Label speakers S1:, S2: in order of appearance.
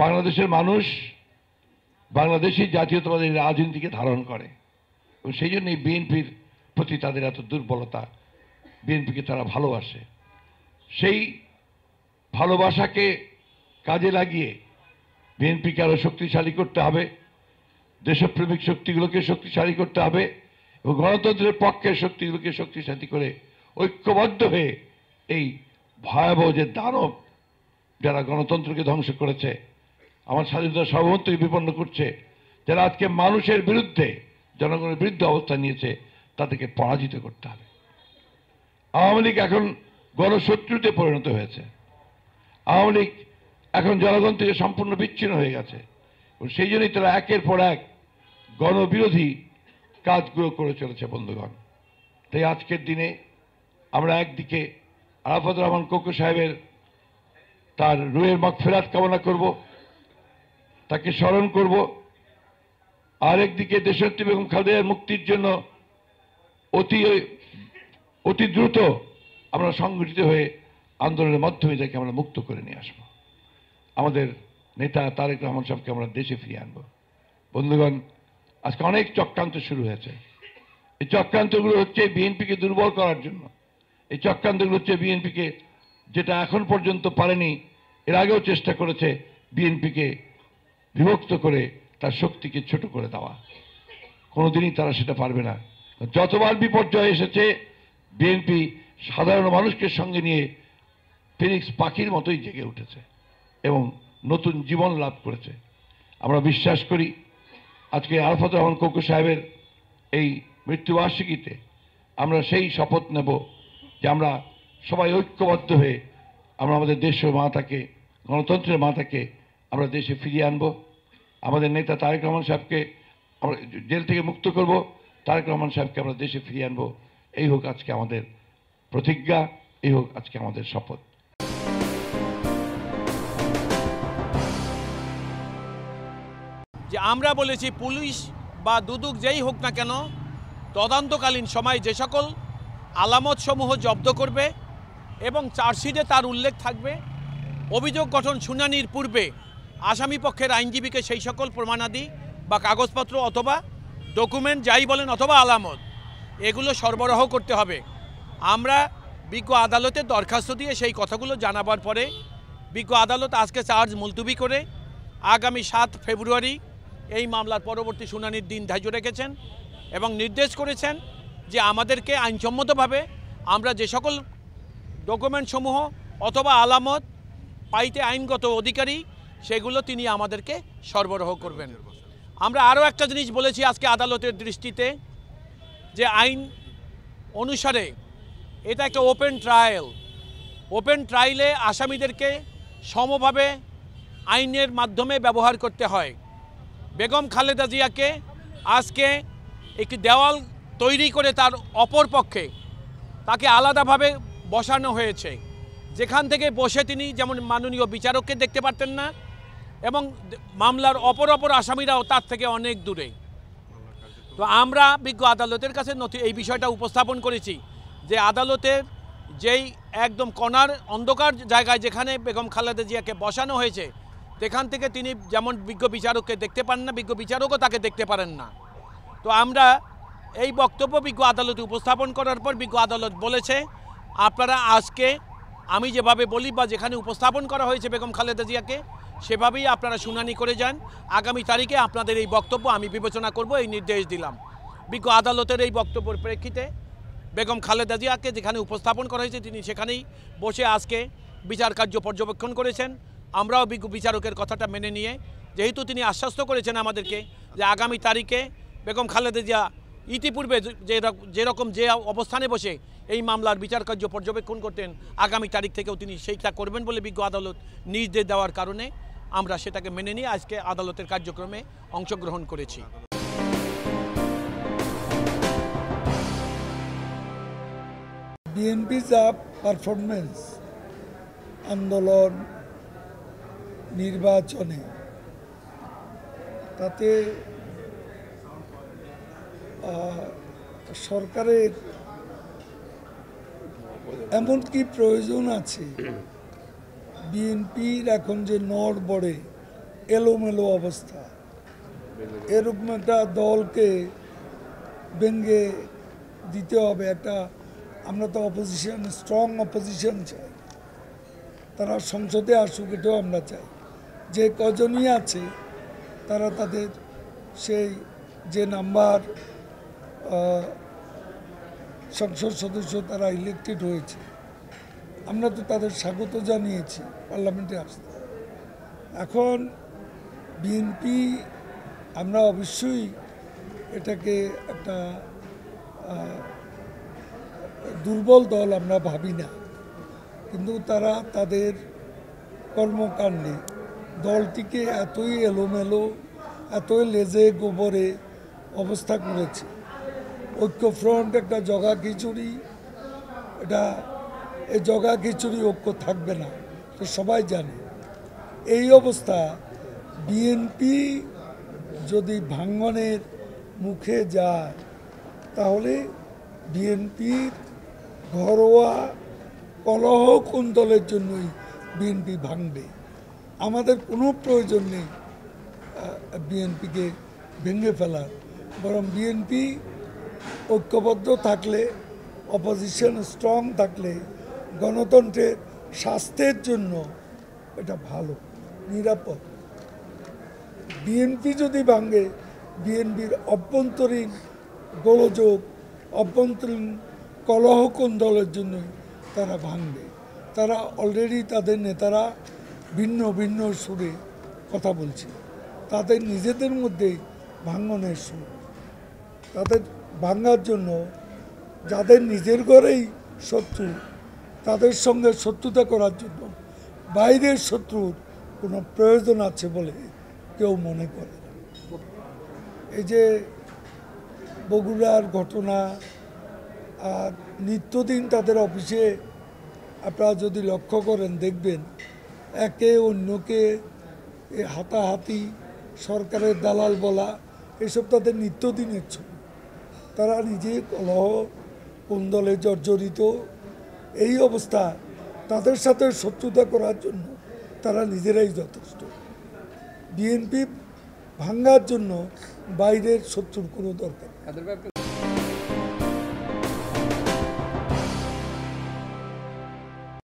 S1: বাংলাদেশের মানুষ বাংলাদেশি জাতীয়তাবাদী রাজনীতিকে ধারণ করে এবং সেই জন্যই বিএনপির প্রতি তাদের এত দুর্বলতা। বিএনপিকে তারা ভালোবাসে। সেই ভালোবাসাকে কাজে লাগিয়ে বিএনপিকে আরও শক্তিশালী করতে হবে, দেশপ্রেমিক শক্তিগুলোকে শক্তিশালী করতে হবে এবং গণতন্ত্রের পক্ষের শক্তিগুলোকে শক্তিশালী করে ঐক্যবদ্ধ হয়ে এই ভয়াবহ যে দানব যারা গণতন্ত্রকে ধ্বংস করেছে, আমার স্বাধীনতার সার্বভৌমত্বকে বিপন্ন করছে, যারা আজকে মানুষের বিরুদ্ধে জনগণের বিরুদ্ধে অবস্থান নিয়েছে, তাদেরকে পরাজিত করতে হবে। আওয়ামী লীগ এখন গণশত্রুতে পরিণত হয়েছে। আওয়ামী লীগ এখন জনগণ থেকে সম্পূর্ণ বিচ্ছিন্ন হয়ে গেছে এবং সেই জন্যই তারা একের পর এক গণবিরোধী কাজগুলো করে চলেছে বন্ধুগণ। তাই আজকের দিনে আমরা একদিকে আরাফাত রহমান কোকো সাহেবের তার রুহের মাগফিরাত কামনা করব, তাকে স্মরণ করব, আরেকদিকে দেশনেত্রী বেগম খালেদা মুক্তির জন্য অতি দ্রুত আমরা সংগঠিত হয়ে আন্দোলনের মাধ্যমে তাকে আমরা মুক্ত করে নিয়ে আসবো। আমাদের নেতা তারেক রহমান সাহেবকে আমরা দেশে ফিরিয়ে আনবো। বন্ধুগণ, আজকে অনেক চক্রান্ত শুরু হয়েছে। এই চক্রান্তগুলো হচ্ছে বিএনপিকে দুর্বল করার জন্য। এই চক্রান্তগুলো হচ্ছে বিএনপিকে, যেটা এখন পর্যন্ত পারেনি, এর আগেও চেষ্টা করেছে বিএনপিকে বিভক্ত করে তার শক্তিকে ছোট করে দেওয়া। কোনোদিনই তারা সেটা পারবে না। যতবার বিপর্যয় এসেছে বিএনপি সাধারণ মানুষকে সঙ্গে নিয়ে ফিনিক্স পাখির মতোই জেগে উঠেছে এবং নতুন জীবন লাভ করেছে। আমরা বিশ্বাস করি আজকে আরাফাত রহমান কোকো সাহেবের এই মৃত্যুবার্ষিকীতে আমরা সেই শপথ নেব যে আমরা সবাই ঐক্যবদ্ধ হয়ে আমরা আমাদের দেশের মাতাকে, গণতন্ত্রের মাতাকে আমরা দেশে ফিরিয়ে আনব। আমাদের নেতা তারেক রহমান সাহেবকে আমরা জেল থেকে মুক্ত করব, তারেক রহমান সাহেবকে আমরা দেশে ফিরিয়ে আনব। এই হোক আজকে আমাদের প্রতিজ্ঞা, এই হোক আজকে আমাদের শপথ।
S2: যে আমরা বলেছি পুলিশ বা দুদক যেই হোক না কেন তদন্তকালীন সময় যে সকল আলামতসমূহ জব্দ করবে এবং চার্জশিটে তার উল্লেখ থাকবে, অভিযোগ গঠন শুনানির পূর্বে আসামি পক্ষের আইনজীবীকে সেই সকল প্রমাণাদি বা কাগজপত্র অথবা ডকুমেন্ট যাই বলেন অথবা আলামত এগুলো সরবরাহ করতে হবে। আমরা বিজ্ঞ আদালতে দরখাস্ত দিয়ে সেই কথাগুলো জানাবার পরে বিজ্ঞ আদালত আজকে চার্জ মুলতবি করে আগামী 7 ফেব্রুয়ারি এই মামলার পরবর্তী শুনানির দিন ধার্য রেখেছেন এবং নির্দেশ করেছেন যে আমাদেরকে আইনসম্মতভাবে আমরা যে সকল ডকুমেন্টসমূহ অথবা আলামত পাইতে আইনগত অধিকারী সেগুলো তিনি আমাদেরকে সরবরাহ করবেন। আমরা আরও একটা জিনিস বলেছি আজকে আদালতের দৃষ্টিতে, যে আইন অনুসারে এটা একটা ওপেন ট্রায়াল। ওপেন ট্রায়ালে আসামিদেরকে সমভাবে আইনের মাধ্যমে ব্যবহার করতে হয়। বেগম খালেদা জিয়াকে আজকে একটি দেওয়াল তৈরি করে তার অপর পক্ষে তাকে আলাদাভাবে বসানো হয়েছে, যেখান থেকে বসে তিনি যেমন মাননীয় বিচারককে দেখতে পারতেন না এবং মামলার অপর আসামিরাও তার থেকে অনেক দূরে। তো আমরা বিজ্ঞ আদালতের কাছে এই বিষয়টা উপস্থাপন করেছি যে আদালতের যেই একদম কর্নার অন্ধকার জায়গায় যেখানে বেগম খালেদা জিয়াকে বসানো হয়েছে সেখান থেকে তিনি যেমন বিজ্ঞ বিচারককে দেখতে পান না, বিজ্ঞ বিচারকও তাকে দেখতে পারেন না। তো আমরা এই বক্তব্য বিজ্ঞ আদালতে উপস্থাপন করার পর বিজ্ঞ আদালত বলেছে আপনারা আজকে আমি যেভাবে বলি বা যেখানে উপস্থাপন করা হয়েছে বেগম খালেদা জিয়াকে সেভাবেই আপনারা শুনানি করে যান। আগামী তারিখে আপনাদের এই বক্তব্য আমি বিবেচনা করব, এই নির্দেশ দিলাম। বিজ্ঞ আদালতের এই বক্তব্যের প্রেক্ষিতে বেগম খালেদা জিয়াকে যেখানে উপস্থাপন করা হয়েছে তিনি সেখানেই বসে আজকে বিচার কার্য পর্যবেক্ষণ করেছেন। আমরাও বিজ্ঞ বিচারকের কথাটা মেনে নিয়ে, যেহেতু তিনি আশ্বস্ত করেছেন আমাদেরকে যে আগামী তারিখে বেগম খালেদা জিয়া ইতিপূর্বে যেরকম যে অবস্থানে বসে এই মামলার বিচার কার্য পর্যবেক্ষণ করতেন আগামী তারিখ থেকেও তিনি সেইটা করবেন বলে বিজ্ঞ আদালত নির্দেশ দেওয়ার কারণে আমরা সেটাকে মেনে নিয়ে আজকে আদালতের কার্যক্রমে অংশগ্রহণ করেছি।
S3: বিএনপি যা পারফরমেন্স আন্দোলন নির্বাচনে, তাতে সরকারের এমন কি প্রয়োজন আছে বিএনপির এখন যে নড়বড়ে এলোমেলো অবস্থা, এরকম একটা দলকে ভেঙে দিতে হবে। একটা আমরা তো অপোজিশন, স্ট্রং অপোজিশন চাই, তারা সংসদে আসুক, এটাও আমরা চাই। যে কজনই আছে তারা তাদের সেই যে নাম্বার সংসদ সদস্য তারা ইলেক্টেড হয়েছে, আমরা তো তাদের স্বাগত জানিয়েছি পার্লামেন্টে আসতে। এখন বিএনপি আমরা অবশ্যই এটাকে একটা দুর্বল দল আমরা ভাবি না, কিন্তু তারা তাদের কর্মকাণ্ডে দলটিকে এতই এলোমেলো, এতই লেজে গোবরে অবস্থা করেছে। ঐক্যফ্রন্ট একটা জগা খিচুড়ি, এটা এই জগা খিচুড়ি ঐক্য থাকবে না, তো সবাই জানে। এই অবস্থা বিএনপি যদি ভাঙনের মুখে যায় তাহলে বিএনপির ঘরোয়া কলহ কুন্দলের জন্যই বিএনপি ভাঙবে। আমাদের কোনো প্রয়োজন নেই বিএনপিকে ভেঙে ফেলার, বরং বিএনপি ঐক্যবদ্ধ থাকলে, অপোজিশন স্ট্রং থাকলে গণতন্ত্রের স্বাস্থ্যের জন্য এটা ভালো, নিরাপদ। বিএনপি যদি ভাঙে, বিএনপির অভ্যন্তরীণ গোলযোগ, অভ্যন্তরীণ কলহ কুন্দলের জন্যই তারা ভাঙবে। তারা অলরেডি তাদের নেতারা ভিন্ন ভিন্ন সুরে কথা বলছে, তাদের নিজেদের মধ্যেই ভাঙনের সুর। তাদের ভাঙার জন্য যাদের নিজের ঘরেই শত্রু, তাদের সঙ্গে শত্রুতা করার জন্য বাইরের শত্রুর কোনো প্রয়োজন আছে বলে কেউ মনে করে না। এই যে বগুড়ার ঘটনা, আর নিত্যদিন তাদের অফিসে আপনারা যদি লক্ষ্য করেন দেখবেন একে অন্যকে হাতাহাতি, সরকারের দালাল বলা, এসব তাদের নিত্যদিনের ছবি। তারা নিজে কলহ কুন্দলে জর্জরিত। এই অবস্থা, তাদের সাথে শত্রুতা করার জন্য তারা নিজেরাই যথেষ্ট। বিএনপি ভাঙ্গার জন্য বাইরের শত্রুর কোনো দরকার নেই।